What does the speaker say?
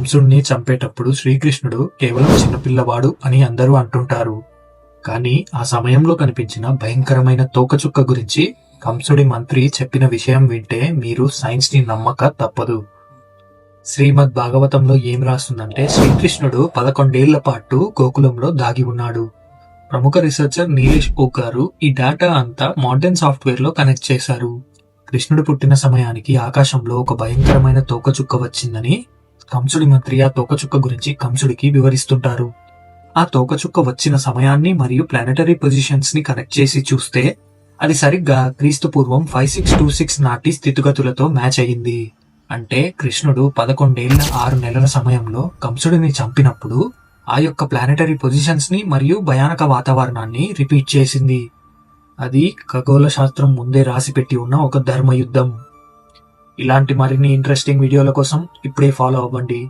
కంసుడిని చంపేటప్పుడు శ్రీకృష్ణుడు కేవలం చిన్నపిల్లవాడు అని అందరూ అంటుంటారు. కానీ ఆ సమయంలో కనిపించిన భయంకరమైన తోకచుక్క గురించి కంసుడి మంత్రి చెప్పిన విషయం వింటే మీరు సైన్స్ ని నమ్మక తప్పదు. శ్రీమద్ భాగవతంలో ఏం రాస్తుందంటే శ్రీకృష్ణుడు 11 ఏళ్ల పాటు గోకులంలో దాగి ఉన్నాడు. ప్రముఖ రీసెర్చర్ నీలేష్ ఓ గారు ఈ డేటా అంతా మోడర్న్ సాఫ్ట్వేర్ లో కనెక్ట్ చేశారు. కృష్ణుడు పుట్టిన సమయానికి ఆకాశంలో ఒక భయంకరమైన తోకచుక్క వచ్చిందని కంసుడి మంత్రి ఆ తోకచుక్క గురించి కంసుడికి వివరిస్తుంటారు. ఆ తోకచుక్క వచ్చిన సమయాన్ని మరియు ప్లానెటరీ పొజిషన్స్ ని కనెక్ట్ చేసి చూస్తే అది సరిగ్గా క్రీస్తు పూర్వం 5626 నాటి స్థితిగతులతో మ్యాచ్ అయ్యింది. అంటే కృష్ణుడు 11 ఏళ్ల 6 నెలల సమయంలో కంసుడిని చంపినప్పుడు ఆ యొక్క ప్లానెటరీ పొజిషన్స్ ని మరియు భయానక వాతావరణాన్ని రిపీట్ చేసింది. అది ఖగోళ శాస్త్రం ముందే రాసిపెట్టి ఉన్న ఒక ధర్మయుద్ధం. ఇలాంటి మరిన్ని ఇంట్రెస్టింగ్ వీడియోల కోసం ఇప్పుడే ఫాలో అవ్వండి.